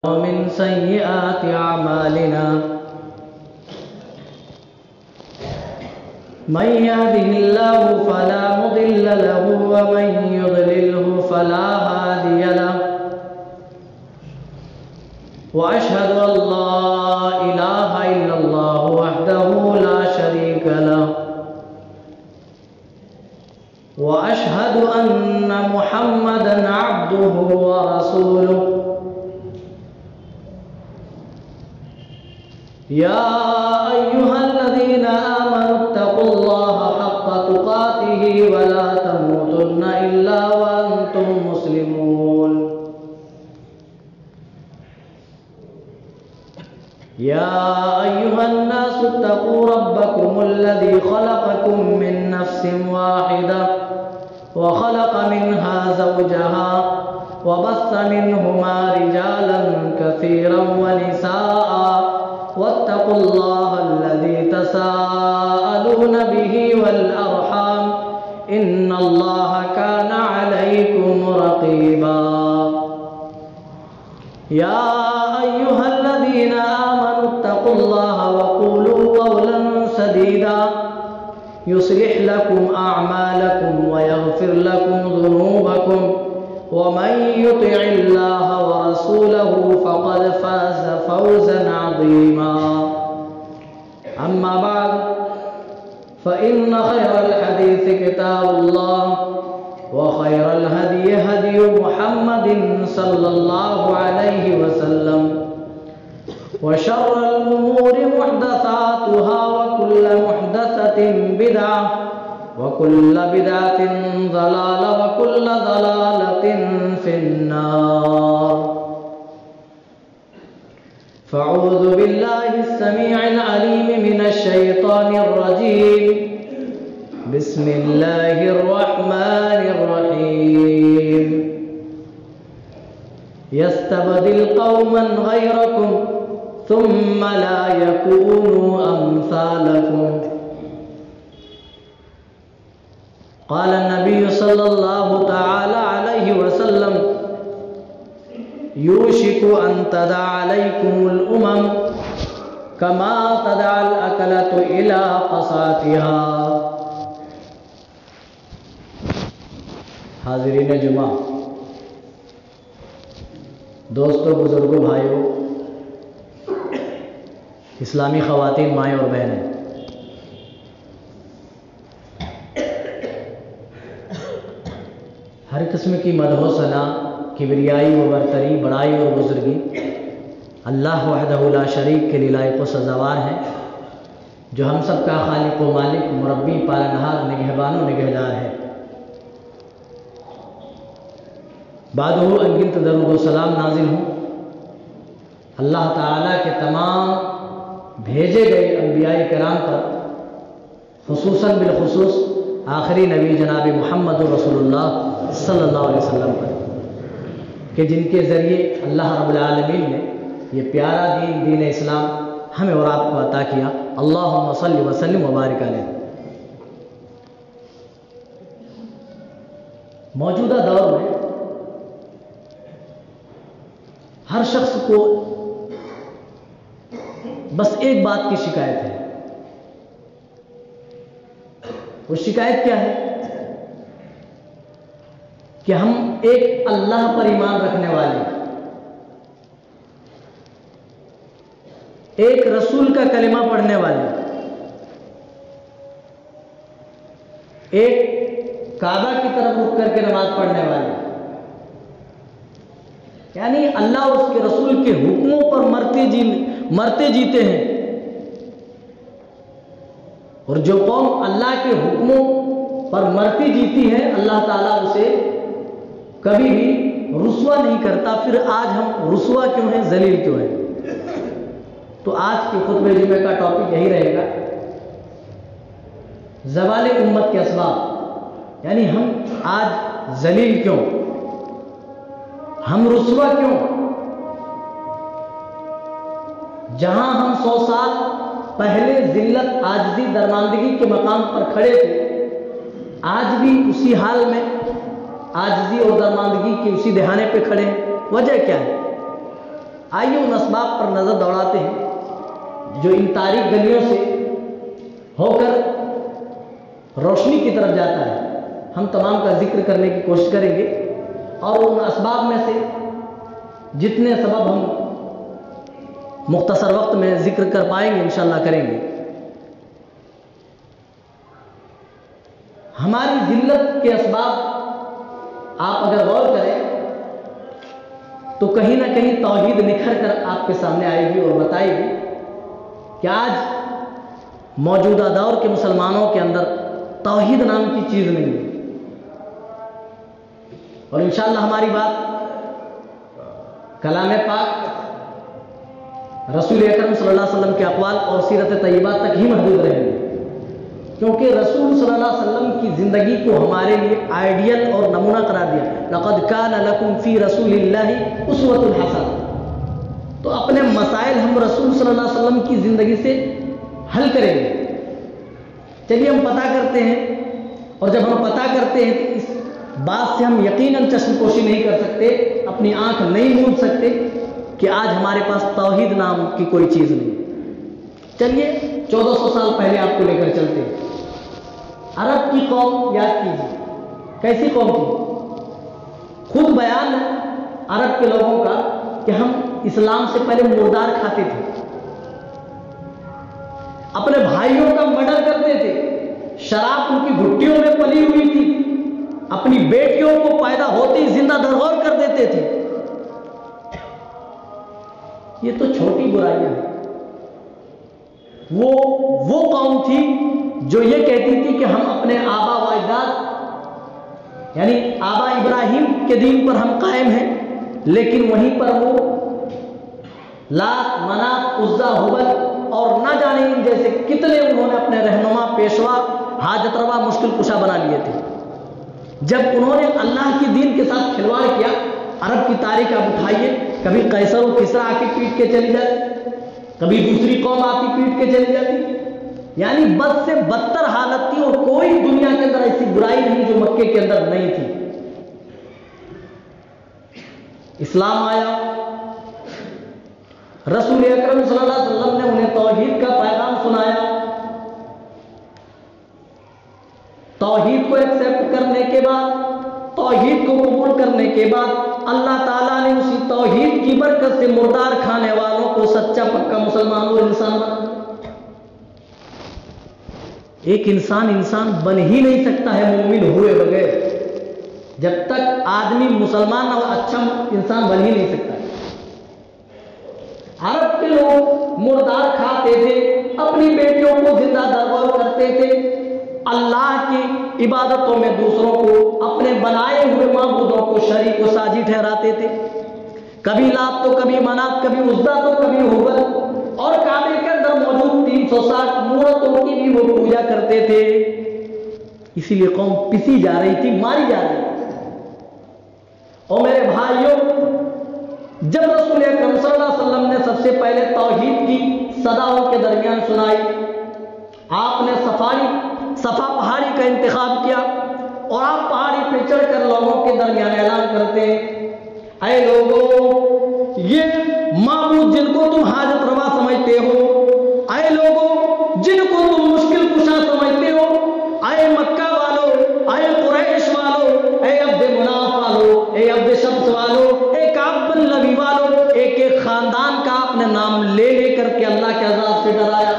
ومن سيئات أعمالنا من يهده الله فلا مضل له ومن يضلله فلا هادي له وأشهد أن لا إله إلا الله وحده لا شريك له وأشهد أن محمدًا عبده ورسوله يا أيها الذين آمنوا اتقوا الله حق تقاته ولا تموتن إلا وأنتم مسلمون يا أيها الناس اتقوا ربكم الذي خلقكم من نفس واحدة وخلق منها زوجها وبث منهما رجالا كثيرا ونساء واتقوا الله الذي تساءلون به والأرحام إن الله كان عليكم رقيبا يا أيها الذين آمنوا اتقوا الله وقولوا قولا سديدا يصلح لكم أعمالكم ويغفر لكم ذنوبكم ومن يطع الله ورسوله فقد فاز فوزا عظيما أما بعد فإن خير الحديث كتاب الله وخير الهدي هدي محمد صلى الله عليه وسلم وشر الأمور محدثاتها وكل محدثة بدعة وكل بدعة ضلالة وكل ضلالة في النار فأعوذ بالله السميع العليم من الشيطان الرجيم بسم الله الرحمن الرحيم يستبدل قوما غيركم ثم لا يكونوا أمثالكم قال النبي صلى الله تعالى عليه وسلم يوشك أن تدع عليكم الأمم كما تدع الأكلة إلى قصعتها. حاضرین جمعہ، دوستوں، بزرگوں، بھائیوں، اسلامی خواتین، مائیں اور بہنیں، ہر قسم کی مدح و ثنا، کبریائی و برتری، بڑائی اور بزرگی اللہ وحدہ لا شریک کے لیے لائق و سزاوار ہیں، جو ہم سب کا خالق و مالک، مربی، پالنہار، نگہبان و نگہدار ہے۔ بعدہ انگنت درود و سلام نازل ہوں اللہ تعالیٰ کے تمام بھیجے گئے انبیاء کرام پر، خصوصاً بالخصوص آخری نبی جناب محمد رسول اللہ صلی اللہ علیہ وسلم پر، کہ جن کے ذریعے اللہ رب العالمین نے یہ پیارا دین، دین اسلام ہمیں اور آپ کو عطا کیا۔ اللہم صلی وسلم وبارک علیہ۔ موجودہ دور میں ہر شخص کو بس ایک بات کی شکایت ہے۔ وہ شکایت کیا ہے؟ کہ ہم ایک اللہ پر ایمان رکھنے والے، ایک رسول کا کلمہ پڑھنے والے، ایک کعبہ کی طرف رخ کر کے نماز پڑھنے والے، یعنی اللہ اور اس کے رسول کے حکموں پر مرتے جیتے ہیں۔ اور جو قوم اللہ کے حکموں پر مرتی جیتی ہے، اللہ تعالیٰ اسے کبھی بھی رسوا نہیں کرتا۔ پھر آج ہم رسوا کیوں ہیں، ذلیل کیوں ہیں؟ تو آج کے خطبہ جمعہ کا ٹاپک یہی رہے گا، زوال امت کے اسباب، یعنی ہم آج ذلیل کیوں، ہم رسوا کیوں؟ جہاں ہم 100 سال پہلے ذلت، عاجزی، درماندگی کے مقام پر کھڑے تھے، آج بھی اسی حال میں عاجزی اور درماندگی کے اسی دہانے پہ کھڑے ہیں۔ وجہ کیا ہے؟ آئیے ان اسباب پر نظر دوڑاتے ہیں جو ان تاریک گلیوں سے ہو کر روشنی کی طرف جاتا ہے. ہم تمام کا ذکر کرنے کی کوشش کریں گے اور ان اسباب میں سے جتنے سبب ہم مختصر وقت میں ذکر کر پائیں گے انشاءاللہ کریں گے. ہماری ذلت کے اسباب آپ اگر غور کریں تو کہیں نہ کہیں توحید نکھر کر آپ کے سامنے آئے گی اور بتائے گی کہ آج موجودہ دور کے مسلمانوں کے اندر توحید نام کی چیز نہیں ہے. اور انشاءاللہ ہماری بات کلام پاک رسول اکرم صلی اللہ علیہ وسلم کے اقوال اور سیرت طیبہ تک ہی محدود رہے گی، کیونکہ رسول صلی اللہ علیہ وسلم کی زندگی کو ہمارے لیے آئیڈیل اور نمونہ قرار دیا. لقد کان لکم فی رسول اللہ اسوۃ حسنہ. تو اپنے مسائل ہم رسول صلی اللہ علیہ وسلم کی زندگی سے حل کریں گے. چلیے ہم پتہ کرتے ہیں، اور جب ہم پتہ کرتے ہیں تو اس بات سے ہم یقیناً چشم پوشی نہیں کر سکتے، اپنی آنکھ نہیں موند سکتے کہ آج ہمارے پاس توحید نام کی کوئی چیز نہیں. چلیے 1400 سال پہلے آپ کو لے کر چلتے ہیں. عرب کی قوم یاد کیجیے، کیسی قوم تھی؟ خود بیان ہے عرب کے لوگوں کا کہ ہم اسلام سے پہلے مردار کھاتے تھے، اپنے بھائیوں کا مرڈر کرتے تھے، شراب ان کی گھٹیوں میں پلی ہوئی تھی، اپنی بیٹیوں کو پیدا ہوتے ہی زندہ درغور کر دیتے تھے. یہ تو چھوٹی برائیاں ہیں. وہ قوم تھی جو یہ کہتی تھی کہ ہم اپنے آبا و اجداد یعنی آبا ابراہیم کے دین پر ہم قائم ہیں، لیکن وہیں پر وہ لات، منات، عزا، ہبل اور نہ جانے ان جیسے کتنے انہوں نے اپنے رہنما، پیشوا، حاجت روا، مشکل کشا بنا لیے تھے. جب انہوں نے اللہ کے دین کے ساتھ کھلواڑ کیا، عرب کی تاریخ آپ اٹھائیے، کبھی قیصر و کسریٰ آ کے پیٹ کے چلی جاتی، کبھی دوسری قوم آتی پیٹ کے چلی جاتی، یعنی بد سے بدتر حالت تھی. اور کوئی دنیا کے اندر ایسی برائی نہیں جو مکے کے اندر نہیں تھی. اسلام آیا، رسول اکرم صلی اللہ علیہ وسلم نے انہیں توحید کا پیغام سنایا. توحید کو ایکسپٹ کرنے کے بعد، توحید کو قبول کرنے کے بعد اللہ تعالیٰ نے اسی توحید کی برکت سے مردار کھانے والوں کو سچا پکا مسلمان اور انسان بنا. ایک انسان بن ہی نہیں سکتا ہے مومن ہوئے بغیر. جب تک آدمی مسلمان اور اچھا انسان بن ہی نہیں سکتا. عرب کے لوگ مردار کھاتے تھے، اپنی بیٹیوں کو زندہ درگور کرتے تھے، اللہ کی عبادتوں میں دوسروں کو، اپنے بنائے ہوئے معبودوں کو شریک و ساجی ٹھہراتے تھے. کبھی لات تو کبھی منات، کبھی عزا تو کبھی ہبل، اور کعبے کے اندر موجود 360 مورتوں کی بھی وہ پوجا کرتے تھے. اسی لیے قوم پسی جا رہی تھی، ماری جا رہی تھی. اور میرے بھائیوں، جب رسول اکرم صلی اللہ علیہ وسلم نے سب سے پہلے توحید کی صداؤں کے درمیان سنائی، آپ نے صفا پہاڑی کا انتخاب کیا اور آپ پہاڑی پہ چڑھ کر لوگوں کے درمیان اعلان کرتے ہیں، اے لوگوں، یہ معبود جن کو تم حاجت روا سمجھتے ہو، اے لوگوں جن کو تم مشکل کشا سمجھتے ہو، اے مکہ والو، اے قریش والو، اے عبد مناف والو، اے عبد شمس والو، اے کعب بن لبی والو، ایک ایک خاندان کا آپ نے نام لے کر کے اللہ کے عذاب سے ڈرایا.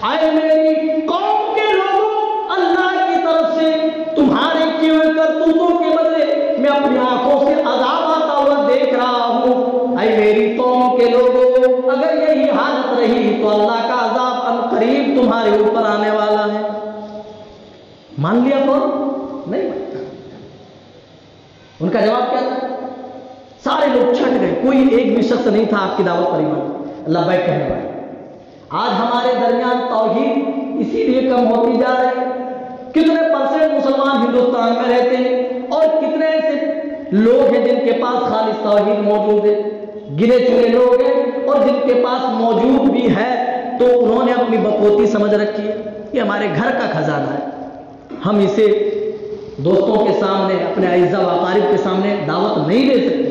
اے میری قوم کے لوگوں، اللہ کی طرف سے تمہارے کیے ہوئے کرتوتوں کے بدلے میں اپنی آنکھوں سے عذاب آتا ہوا دیکھ رہا ہوں. اے میری قوم کے لوگوں، اگر یہی حالت رہی تو اللہ کا عذاب عنقریب تمہارے اوپر آنے والا ہے. مان لیا تو نہیں مانتا. ان کا جواب کیا تھا؟ سارے لوگ چھٹ گئے، کوئی ایک بھی شخص نہیں تھا آپ کی دعوت پر ایمان اللہ بیک کہنے والا. آج ہمارے درمیان توحید اسی لیے کم ہوتی جا رہی ہے. کتنے پرسنٹ مسلمان ہندوستان میں رہتے ہیں اور کتنے ایسے لوگ ہیں جن کے پاس خالص توحید موجود ہے. گنے چنے لوگ ہیں، اور جن کے پاس موجود بھی ہے تو انہوں نے اپنی بکوتی سمجھ رکھی ہے. یہ ہمارے گھر کا خزانہ ہے، ہم اسے دوستوں کے سامنے، اپنے اعزاء و اقارب کے سامنے دعوت نہیں دے سکتے.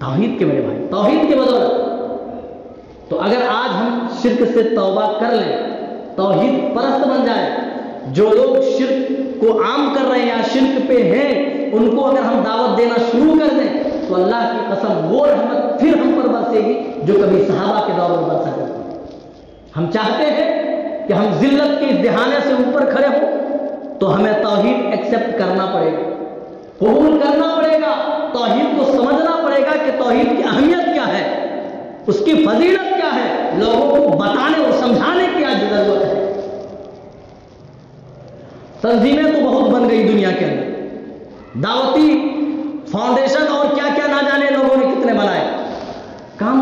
توحید کے میرے بھائی، توحید کی بدولت۔ تو اگر آج ہم شرک سے توبہ کر لیں، توحید پرست بن جائے، جو لوگ شرک کو عام کر رہے ہیں یا شرک پہ ہیں ان کو اگر ہم دعوت دینا شروع کر دیں تو اللہ کی قسم وہ رحمت پھر ہم پر برسے گی جو کبھی صحابہ کے دور میں برسا کرتی۔ ہم چاہتے ہیں کہ ہم ذلت کے ازدحانے سے اوپر کھڑے ہوں تو ہمیں توحید ایکسپٹ کرنا پڑے گا، قبول کرنا پڑے گا، توحید کو سمجھنا پڑے گا کہ توحید کی اہمیت کیا ہے، اس کی فضیلت کیا ہے، لوگوں کو بتانے اور سمجھانے کی آج ضرورت ہے۔ تنظیمیں تو بہت بن گئی دنیا کے اندر، دعوتی فاؤنڈیشن اور کیا کیا نہ جانے لوگوں نے کتنے بنائے، کام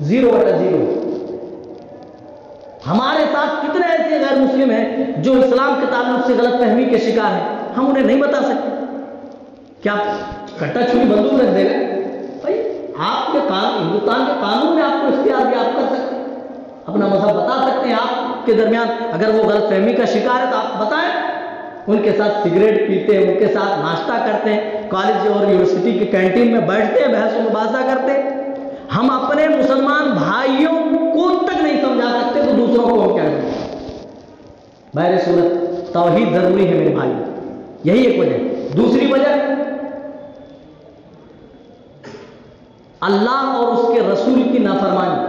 0/0۔ ہمارے ساتھ کتنے ایسے غیر مسلم ہیں جو اسلام کے تعلق سے غلط فہمی کے شکار ہیں، ہم انہیں نہیں بتا سکتے۔ کیا کٹا چھری بندوق رکھ دے گا؟ بھائی آپ کے ہندوستان کے قانون میں آپ کو اختیار دیا، آپ کر سکتے ہیں، اپنا مذہب بتا سکتے ہیں۔ آپ کے درمیان اگر وہ غلط فہمی کا شکار ہے تو آپ بتائیں۔ ان کے ساتھ سگریٹ پیتے ہیں، ان کے ساتھ ناشتہ کرتے ہیں، کالج اور یونیورسٹی کی کینٹین میں بیٹھتے ہیں، بحث و مباحثہ کرتے ہیں۔ ہم اپنے مسلمان بھائیوں کو تک نہیں سمجھا سکتے تو دوسروں کو ہم کیا کریں؟ بہر صورت توحید ضروری ہے میرے بھائی، یہی ایک وجہ ہے۔ دوسری وجہ اللہ اور اس کے رسول کی نافرمانی،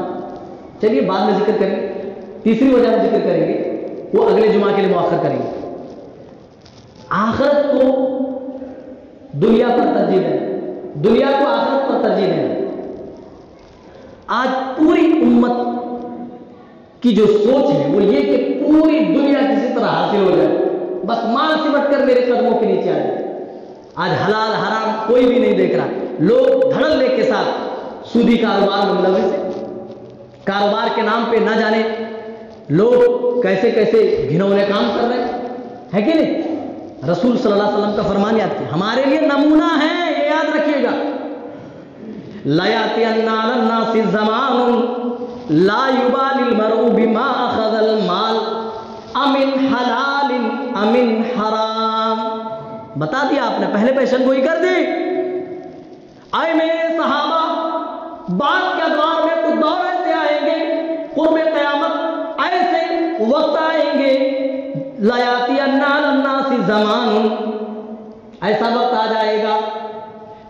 چلیے بعد میں ذکر کریں گے۔ تیسری وجہ ہم ذکر کریں گے، وہ اگلے جمعہ کے لیے مؤخر کریں گے۔ آخرت کو دنیا پر ترجیح دیں، دنیا کو آخرت پر ترجیح دیں۔ آج پوری امت کی جو سوچ ہے وہ یہ کہ پوری دنیا کسی طرح حاصل ہو جائے، بس مال سمٹ کر میرے قدموں کے نیچے آ جائے۔ آج حلال حرام کوئی بھی نہیں دیکھ رہا، لوگ دھڑلے کے ساتھ سودی کاروبار میں ملوث ہیں۔ کاروبار کے نام پہ نہ جانے لوگ کیسے کیسے گھنونے کام کر رہے ہیں کہ نہیں؟ رسول صلی اللہ علیہ وسلم کا فرمان یاد کیا، ہمارے لیے نمونہ ہے، یہ یاد رکھیے گا۔ لَيَأْتِيَنَّ عَلَى النَّاسِ زَمَانٌ لَا يُبَالِي الْمَرْءُ بِمَا أَخَذَ الْمَالَ أَمِنْ حَلَالٍ أَمِنْ حَرَامٍ۔ بتا دیا آپ نے، پہلے پیشن گوئی کر دی۔ اے میرے صحابہ، بعد کے ادوار میں کچھ دور ایسے آئیں گے، قرب قیامت ایسے وقت آئیں گے، لَيَأْتِيَنَّ عَلَى النَّاسِ زَمَانٌ، ایسا وقت آ جائے گا،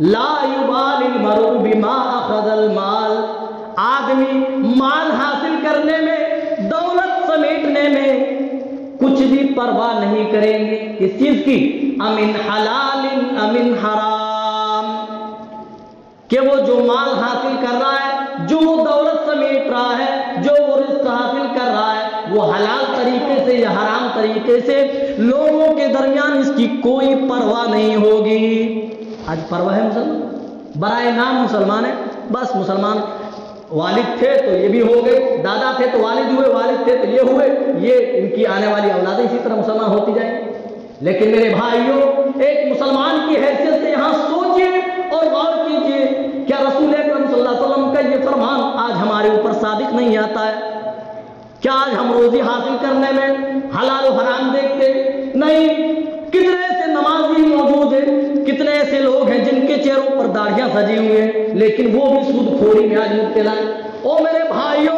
لا یبالی المرء بما اخذ المال، آدمی مال حاصل کرنے میں، دولت سمیٹنے میں کچھ بھی پرواہ نہیں کریں گے۔ اس چیز کی، امن حلال امن حرام، کہ وہ جو مال حاصل کر رہا ہے، جو وہ دولت سمیٹ رہا ہے، جو وہ رزق حاصل کر رہا ہے، وہ حلال طریقے سے یا حرام طریقے سے، لوگوں کے درمیان اس کی کوئی پرواہ نہیں ہوگی۔ آج پرواہ ہے مسلمان، برائے نام مسلمان ہے، بس مسلمان، والد تھے تو یہ بھی ہو گئے، دادا تھے تو والد ہوئے، والد تھے تو یہ ہوئے، یہ ان کی آنے والی اولادیں اسی طرح مسلمان ہوتی جائیں۔ لیکن میرے بھائیوں، ایک مسلمان کی حیثیت سے یہاں سوچئے اور غور کیجئے، کیا رسول اکرم صلی اللہ علیہ وسلم کا یہ فرمان آج ہمارے اوپر صادق نہیں آتا ہے؟ کیا آج ہم روزی حاصل کرنے میں حلال و حرام دیکھتے نہیں؟ کتنے ایسے نمازی موجود ہیں، کتنے ایسے لوگ ہیں جن کے چہروں پر داڑھیاں سجی ہوئی ہیں، لیکن وہ بھی سود خوری میں آج مبتلا ہیں۔ او میرے بھائیوں،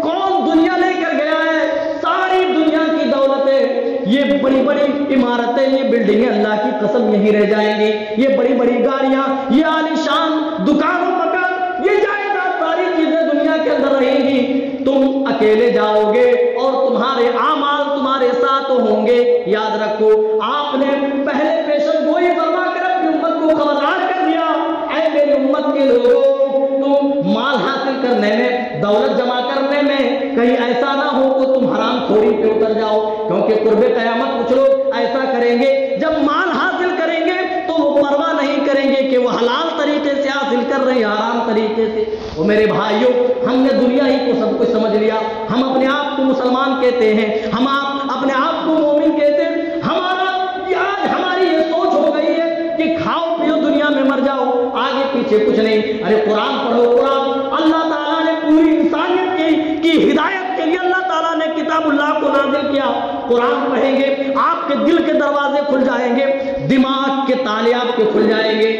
کون دنیا لے کر گیا ہے؟ ساری دنیا کی دولتیں، یہ بڑی بڑی عمارتیں، یہ بلڈنگیں اللہ کی قسم یہی رہ جائیں گی، یہ بڑی بڑی گاڑیاں، یہ عالیشان دکان و مکان، یہ جائیداد، ساری چیزیں دنیا کے اندر رہیں گی۔ تم اکیلے جاؤ گے اور تمہارے اعمال تمہارے ساتھ ہوں گے۔ یاد رکھو، آپ نے پہلے پیشن گوئی فرما کر اپنی امت کو خبردار کر دیا، اے میری امت کے لوگوں، تم مال حاصل کرنے میں، دولت جمع کرنے میں کہیں ایسا نہ ہو کہ تم حرام خوری پہ اتر جاؤ، کیونکہ قرب قیامت کچھ لوگ ایسا کریں گے، جب مال حاصل کریں گے تو وہ پرواہ نہیں کریں گے کہ وہ حلال طریقے سے حاصل کر رہے ہیں حرام طریقے سے۔ وہ میرے بھائیوں، ہم نے دنیا ہی کو سب کچھ سمجھ لیا، ہم اپنے آپ کو مسلمان کہتے ہیں، ہم اپنے آپ کو مومن کہتے ہیں، ہماری یہ سوچ ہو گئی ہے کہ کھاؤ پیو دنیا میں مر جاؤ، آگے پیچھے کچھ نہیں۔ ارے قرآن پڑھو، قرآن اللہ تعالیٰ نے پوری انسانیت کی ہدایت کے لیے اللہ تعالیٰ نے کتاب اللہ کو نازل کیا۔ قرآن پڑھیں گے، آپ کے دل کے دروازے کھل جائیں گے، دماغ کے تالے آپ کے کھل جائیں گے۔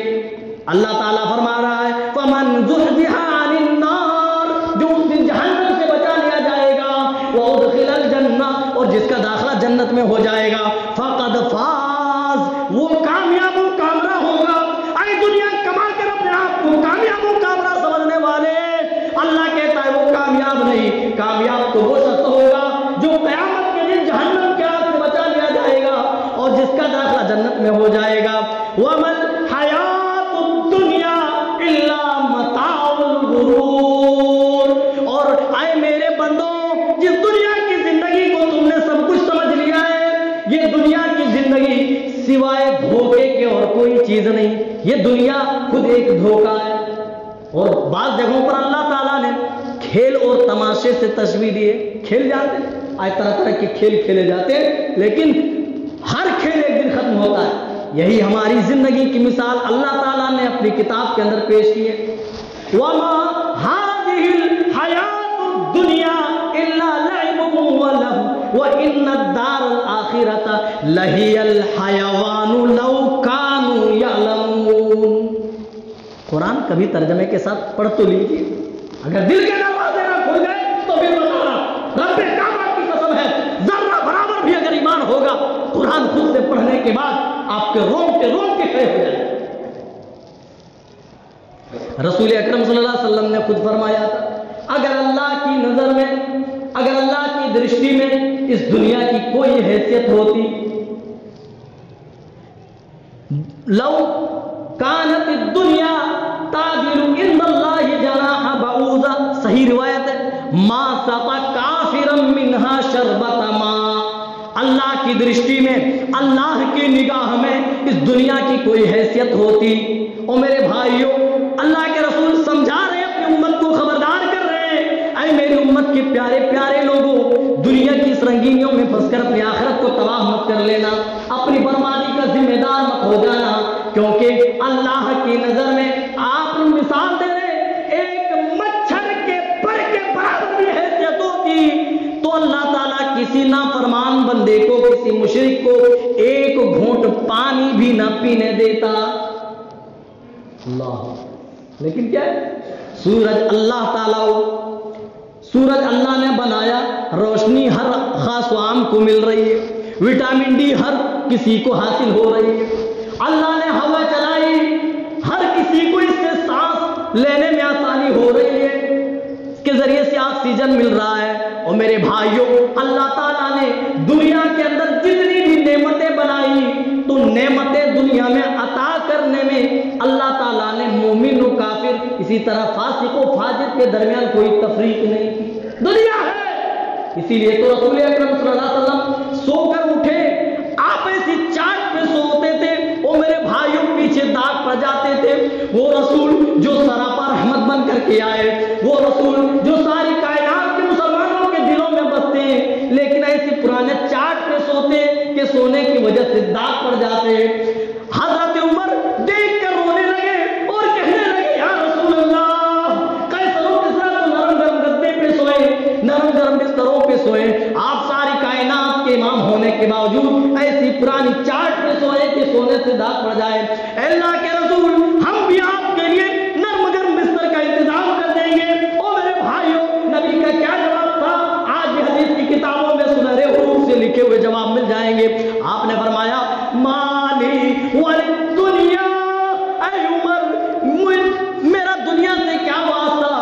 اللہ تعالیٰ فرما رہا ہے فمن زحزح عن النار، جو اس دن جہنم سے بچا لیا جائے گا، وادخل الجنہ، اور جس کا داخلہ جنت میں ہو جائے گا، فقد فاز، وہ کامیاب و کامرا ہوگا۔ اے دنیا کما کر اپنے آپ کو کامیاب و کامرا سمجھنے والے، اللہ کہتا ہے وہ کامیاب نہیں، کامیاب تو وہ شخص ہوگا جو قیامت کے دن جہنم کے آگ سے بچا لیا جائے گا اور جس کا داخلہ جنت میں ہو جائے گا۔ وَمَا الْحَيَاةُ الدُّنْيَا إِلَّا مَتَاعُ الْغُرُورِ، اور اے میرے بندوں، جس دنیا کی زندگی کو تم نے سب کچھ سمجھ لیا ہے، یہ دنیا کی زندگی سوائے دھوکے کے اور کوئی چیز نہیں، یہ دنیا خود ایک دھوکہ ہے۔ اور بعض جگہوں پر اللہ تعالیٰ نے کھیل اور تماشے سے تشبیہ دیے، کھیل جاتے ہیں، آج طرح طرح کے کھیل کھیلے جاتے ہیں، لیکن ہر کھیل ایک دن ختم ہوتا ہے۔ یہی ہماری زندگی کی مثال اللہ تعالیٰ نے اپنی کتاب کے اندر پیش کی ہے۔ وَمَا هَذِهِ الْحَيَاةُ الدُّنْيَا إِلَّا لَعِبٌ وَلَهْوٌ وَإِنَّ الدَّارَ الْآخِرَةَ لَهِيَ الْحَيَوَانُ لَوْ كَانُوا يَعْلَمُونَ۔ قرآن کبھی ترجمے کے ساتھ پڑھ تو لیجیے، اگر دل کے دروازے نہ کھل گئے تو پھر بتانا، رب کعبہ کی قسم ہے، ذرہ برابر بھی اگر ایمان ہوگا، قرآن خود سے پڑھنے کے بعد آپ کے رونگٹے کھڑے ہو جائیں۔ رسول اکرم صلی اللہ علیہ وسلم نے خود فرمایا تھا، اگر اللہ کی نظر میں، اگر اللہ کی درشٹی میں اس دنیا کی کوئی حیثیت ہوتی، لو کانت الدنیا تعدل عند اللہ جناح بعوضہ، صحیح روایت ہے، ما سقى کافرا منہا شربۃ ماء، اللہ کی درشٹی میں، اللہ کی نگاہ میں اس دنیا کی کوئی حیثیت ہوتی۔ اور میرے بھائیوں، اللہ کے رسول سمجھا رہے ہیں، اپنی امت کو خبردار کر رہے ہیں، اے میری امت کے پیارے پیارے لوگوں، دنیا کی اس رنگینیوں میں پھنس کر اپنی آخرت کو تباہ مت کر لینا، اپنی بربادی کا ذمہ دار مت ہو جانا، کیونکہ اللہ کی نظر میں آپ مثال دے رہے، ایک مچھر کے پر کے برابر بھی حیثیت ہوتی تو اللہ تعالیٰ کسی نافرمان بندے کو، کسی مشرک کو ایک گھونٹ پانی بھی نہ پینے دیتا۔ اللہ، لیکن کیا ہے، سورج اللہ تعالیٰ، سورج اللہ نے بنایا، روشنی ہر خاص و عام کو مل رہی ہے، وٹامن ڈی ہر کسی کو حاصل ہو رہی ہے، اللہ نے ہوا چلائی، ہر کسی کو اس سے سانس لینے میں آسانی ہو رہی ہے، اس کے ذریعے سے آکسیجن مل رہا ہے۔ اور میرے بھائیوں، اللہ تعالیٰ نے دنیا کے اندر جتنی بھی نعمتیں بنائی تو نعمتیں دنیا میں عطا کرنے میں اللہ تعالیٰ نے مومن و کافر، اسی طرح فاسق و فاجر کے درمیان کوئی تفریق نہیں کی، دنیا ہے۔ اسی لیے تو رسول اکرم صلی اللہ علیہ وسلم سو کر اٹھے، آپ ایسی چاٹ پہ سوتے تھے، وہ میرے بھائیوں پیچھے داغ پڑ جاتے تھے، وہ رسول جو سراپا رحمت بن کر کے آئے، وہ رسول جو ساری کائنات کے مسلمانوں کے دلوں میں بستے ہیں، لیکن ایسی پرانے چاٹ پہ سوتے کہ سونے کی وجہ سے داغ پڑ جاتے ہیں۔ حضرت عمر دیکھ کر رونے لگے اور کہنے لگے، یا رسول اللہ، قیصر و کسریٰ تو نرم گرم گدے پہ سوئے، نرم گرم بستروں پہ سوئے، آپ ساری کائنات کے امام ہونے کے باوجود ایسی پرانی چاٹ پہ سوئے کہ سونے سے داغ پڑ جائے۔ اے اللہ کے رسول، ہم بھی آپ کے لیے نرم گرم بستر کا انتظام کر دیں گے۔ او میرے بھائیوں، نبی کا کیا جواب تھا؟ آج حدیث کی کتابوں میں سنہرے حروف سے لکھے ہوئے جواب مل جائیں گے۔ آپ نے فرمایا، مالی والدنیا، اے عمر، میرا دنیا سے کیا واسطہ،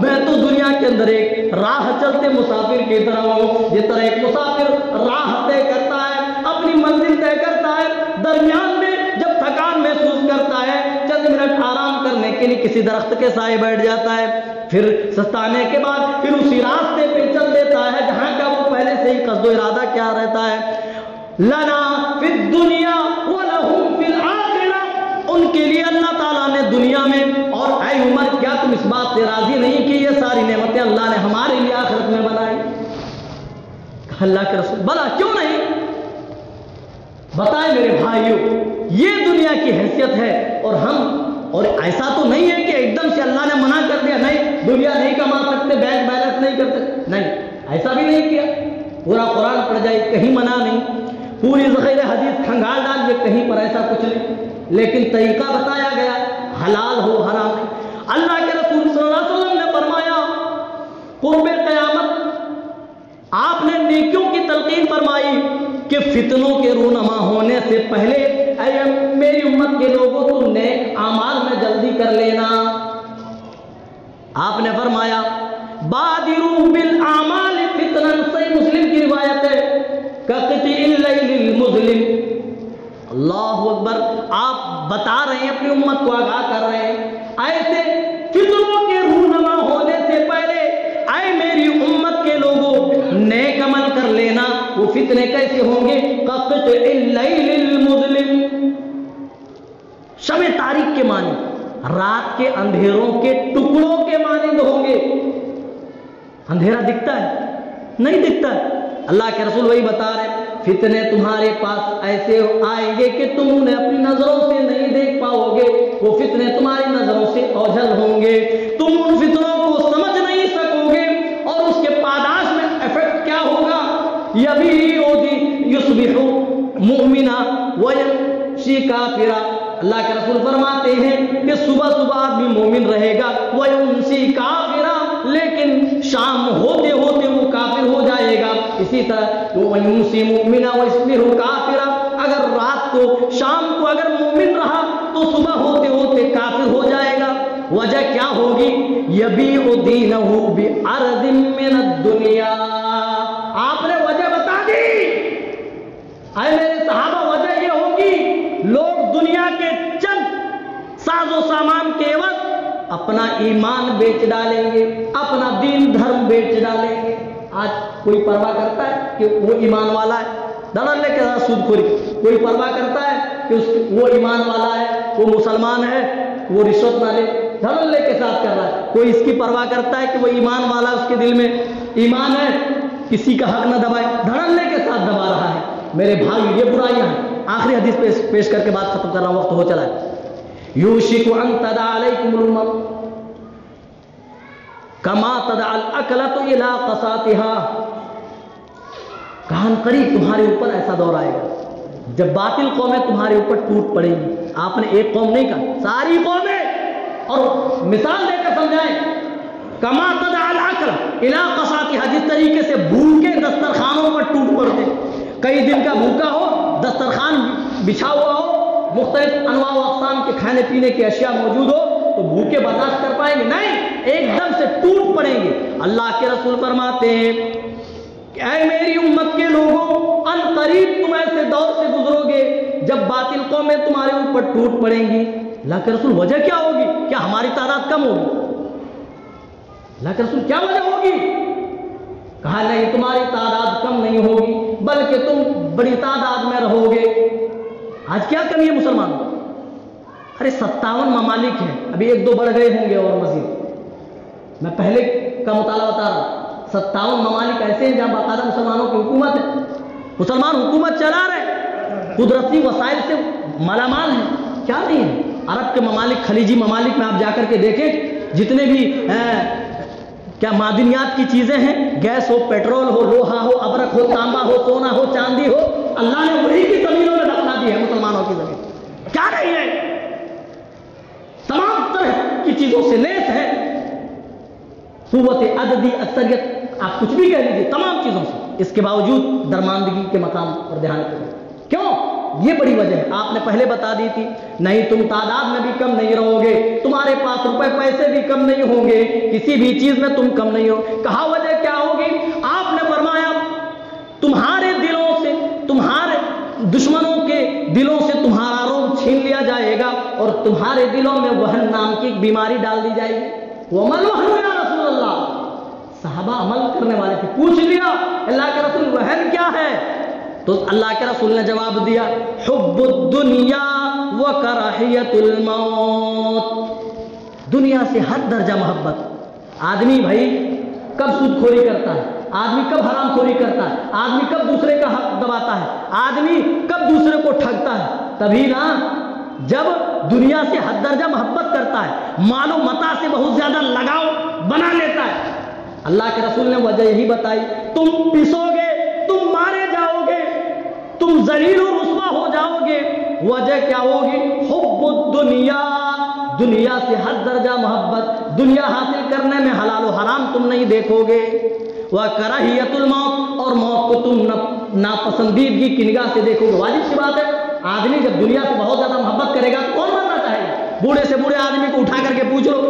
میں تو دنیا کے اندر ایک راہ چلتے مسافر کی طرح ہوں، جس طرح ایک مسافر راہ طے کرتا ہے، اپنی منزل طے کرتا ہے، درمیان میں جب تھکان محسوس کرتا ہے، چند منٹ آرام کرنے کے لیے کسی درخت کے سائے بیٹھ جاتا ہے، پھر سستانے کے بعد پھر اسی راستے پہ چل دیتا ہے جہاں کا وہ پہلے سے ہی قصد و ارادہ کیا رہتا ہے۔ لنا فی الدنیا ولہم فی الآخرہ، ان کے لیے اللہ تعالیٰ نے دنیا میں، اور اے عمر، کیا تم اس بات سے راضی نہیں کہ یہ ساری نعمتیں اللہ نے ہمارے لیے آخرت میں بنائی؟ اللہ کے رسول، بلا کیوں نہیں؟ بتائیں میرے بھائیوں، یہ دنیا کی حیثیت ہے، اور ایسا تو نہیں ہے کہ ایک دم سے اللہ نے منع کر دیا، نہیں دنیا نہیں کما سکتے، بینک بیلنس نہیں کر سکتے، نہیں، ایسا بھی نہیں کیا۔ پورا قرآن پڑھ جائے، کہیں منع نہیں، پوری ذخیر حدیث کھنگال ڈال، یہ کہیں پر ایسا کچھ نہیں، لیکن طریقہ بتایا گیا، حلال ہو حرام نہیں۔ اللہ کے رسول صلی اللہ علیہ وسلم نے فرمایا قرب قیامت آپ نے نیکیوں کی تلقین فرمائی کہ فتنوں کے رونما ہونے سے پہلے اے میری امت کے لوگوں تم نیک اعمال میں جلدی کر لینا. آپ نے فرمایا بادروا بالاعمال فتنا، صحیح مسلم کی روایت ہے، کقطع اللیل المظلم. اللہ اکبر. آپ بتا رہے ہیں، اپنی امت کو آگاہ کر رہے ہیں، ایسے فتنوں کے رونما ہونے سے پہلے اے میری امت کے لوگوں نیک عمل کر لینا. وہ فتنے کیسے ہوں گے؟ کقطع اللیل المظلم، شب تاریک کے معنی رات کے اندھیروں کے ٹکڑوں کے مانند ہوں گے. اندھیرا دکھتا ہے؟ نہیں دکھتا ہے. اللہ کے رسول وہی بتا رہے فتنے تمہارے پاس ایسے آئیں گے کہ تم انہیں اپنی نظروں سے نہیں دیکھ پاؤ گے. وہ فتنے تمہاری نظروں سے اوجھل ہوں گے، تم ان فتنوں کو سمجھ نہیں سکو گے، اور اس کے پاداش میں ایفیکٹ کیا ہوگا؟ یصبح مؤمنا ویمشی کافرا. اللہ کے رسول فرماتے ہیں کہ صبح صبح آدمی مومن رہے گا، ویمشی کافرا، لیکن شام ہوتے ہوتے وہ کافر ہو جائے گا. اسی طرح ویمشی مؤمنا ویصبح کافرا، اگر رات کو شام کو اگر مومن رہا تو صبح ہوتے ہوتے کافر ہو جائے گا. وجہ کیا ہوگی؟ یبیع دینہ بعرض من الدنیا. آپ نے وجہ بتا دی. اے میرے صحابہ، وجہ یہ ہوگی لوگ دنیا کے چند ساز و سامان کے وقت اپنا ایمان بیچ ڈالیں گے، اپنا دین دھرم بیچ ڈالیں گے. آج کوئی پرواہ کرتا ہے کہ وہ ایمان والا ہے؟ دھڑلے کے ساتھ سود خوری. کوئی پرواہ کرتا ہے کہ وہ ایمان والا ہے، وہ مسلمان ہے، وہ رشوت نہ لے؟ دھڑلے کے ساتھ کر رہا ہے. کوئی اس کی پرواہ کرتا ہے کہ وہ ایمان والا، اس کے دل میں ایمان ہے، کسی کا حق نہ دبائے؟ دھڑلے کے ساتھ دبا رہا ہے. میرے بھائی، یہ برائیاں ہیں. آخری حدیث پیش کر کے بات ختم کر رہا ہوں، وقت ہو چلا ہے. یوشک ان تدع علیکم الامم کما تدع الاکلۃ الی قصاتها. کہاں قریب تمہارے اوپر ایسا دور آئے گا جب باطل قومیں تمہارے اوپر ٹوٹ پڑیں گی. آپ نے ایک قوم نہیں کہا، ساری قومیں. اور مثال دے کر سمجھائیں، کما تدع الاکلۃ الی قصاتها، جس طریقے سے بھوکے دسترخوانوں پر ٹوٹ پڑتے. کئی دن کا بھوکا ہو، دسترخوان بچھا ہوا ہو، مختلف انواع و اقسام کے کھانے پینے کی اشیاء موجود ہو، تو بھوکے برداشت کر پائیں گے؟ نہیں، ایک دم سے ٹوٹ پڑیں گے. اللہ کے رسول فرماتے ہیں کہ اے میری امت کے لوگوں، ان قریب تم ایسے دور سے گزرو گے جب باطل قومیں تمہارے اوپر ٹوٹ پڑیں گی. اللہ کے رسول وجہ کیا ہوگی؟ کیا ہماری تعداد کم ہوگی؟ اللہ کے رسول کیا وجہ ہوگی؟ کہا نہیں، تمہاری تعداد کم نہیں ہوگی بلکہ تم بڑی تعداد میں رہو گے. آج کیا کمی ہے مسلمانوں؟ ارے 57 ممالک ہیں، ابھی 1-2 بڑھ گئے ہوں گے اور مزید. میں پہلے کا مطالعہ بتا رہا ہوں. 57 ممالک ایسے ہیں جہاں باقاعدہ مسلمانوں کی حکومت ہے، مسلمان حکومت چلا رہے، قدرتی وسائل سے مالا مال ہیں. کیا نہیں ہے؟ عرب کے ممالک، خلیجی ممالک میں آپ جا کر کے دیکھیں، جتنے بھی کیا معدنیات کی چیزیں ہیں، گیس ہو، پیٹرول ہو، لوہا ہو، ابرک ہو، تانبا ہو، سونا ہو، چاندی ہو، اللہ نے وہی کی زمینوں میں دفنا دی ہے. مسلمانوں کی زمین کیا نہیں ہے؟ تمام طرح کی چیزوں سے لیس ہے. قوت عددی، اکثریت، آپ کچھ بھی کہہ لیجیے، تمام چیزوں سے. اس کے باوجود درماندگی کے مقام پر دھیان کریں. کیوں؟ یہ بڑی وجہ ہے. آپ نے پہلے بتا دی تھی، نہیں تم تعداد میں بھی کم نہیں رہو گے، تمہارے پاس روپے پیسے بھی کم نہیں ہوں گے، کسی بھی چیز میں تم کم نہیں ہو. کہا وجہ کیا ہوگی؟ آپ نے فرمایا تمہارے دلوں سے، تمہارے دشمنوں کے دلوں سے تمہارا روب چھین لیا جائے گا، اور تمہارے دلوں میں وہن نام کی ایک بیماری ڈال دی جائے گی. وَمَنْ وَهْنُ يَا رسول اللہ. صحابہ عمل کرنے والے تھے. پوچھ لیا اللہ کے رسول وہن کیا ہے؟ تو اللہ کے رسول نے جواب دیا، حب الدنیا وکراہیت الموت. دنیا سے حد درجہ محبت. آدمی بھائی کب سود خوری کرتا ہے؟ آدمی کب حرام خوری کرتا ہے؟ آدمی کب دوسرے کا حق دباتا ہے؟ آدمی کب دوسرے کو ٹھگتا ہے؟ تبھی نا جب دنیا سے حد درجہ محبت کرتا ہے، مال و متاع سے بہت زیادہ لگاؤ بنا لیتا ہے. اللہ کے رسول نے وجہ یہی بتائی، تم پسو گے، تم مارے جاؤ گے، تم ذلیل و رسوا ہو جاؤ گے. وجہ کیا ہوگی؟ حب الدنیا، دنیا سے حد درجہ محبت، دنیا حاصل کرنے میں حلال و حرام تم نہیں دیکھو گے، وکراہیت الموت، اور موت کو تم ناپسندیدگی کی نگاہ سے دیکھو گے۔ واجب سی بات ہے، آدمی جب دنیا سے بہت زیادہ محبت کرے گا تو کون مرنا چاہے گا؟ بوڑھے سے بوڑھے آدمی کو اٹھا کر کے پوچھ لو،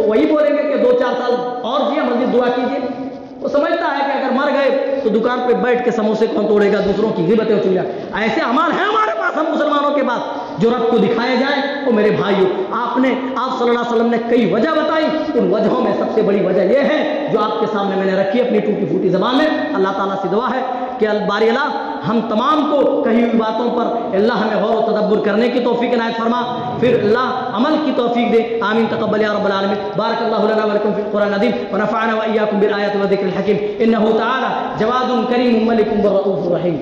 وہی بولیں گے کہ 2-4 سال اور جیے، مزید دعا کیجیے۔ وہ سمجھتا ہے کہ اگر مر گئے تو دکان پہ بیٹھ کے سموسے کون توڑے گا، دوسروں کی غیبتیں اچھل جائیں۔ ایسے اعمال ہیں ہمارے پاس ہم مسلمانوں کے پاس جو رب کو دکھائے جائیں۔ تو میرے بھائیو، آپ صلی اللہ علیہ وسلم نے کئی وجہ بتائی، ان وجہوں میں سب سے بڑی وجہ یہ ہے جو آپ کے سامنے میں نے رکھی اپنی ٹوٹی پھوٹی زبان میں۔ اللہ تعالیٰ سے دعا ہے کہ باری اللہ ہم تمام کو کہی ہوئی باتوں پر اللہ ہمیں غور و تدبر کرنے کی توفیق عنایت فرما، پھر اللہ عمل کی توفیق دے۔ آمین تقبل یا رب العالمین۔ بارک اللہ لنا ولکم فی القرآن العظیم ونفعنا وإیاکم بالآیات والذکر الحکیم، انہ تعالی جواد کریم ملک رؤوف رحیم۔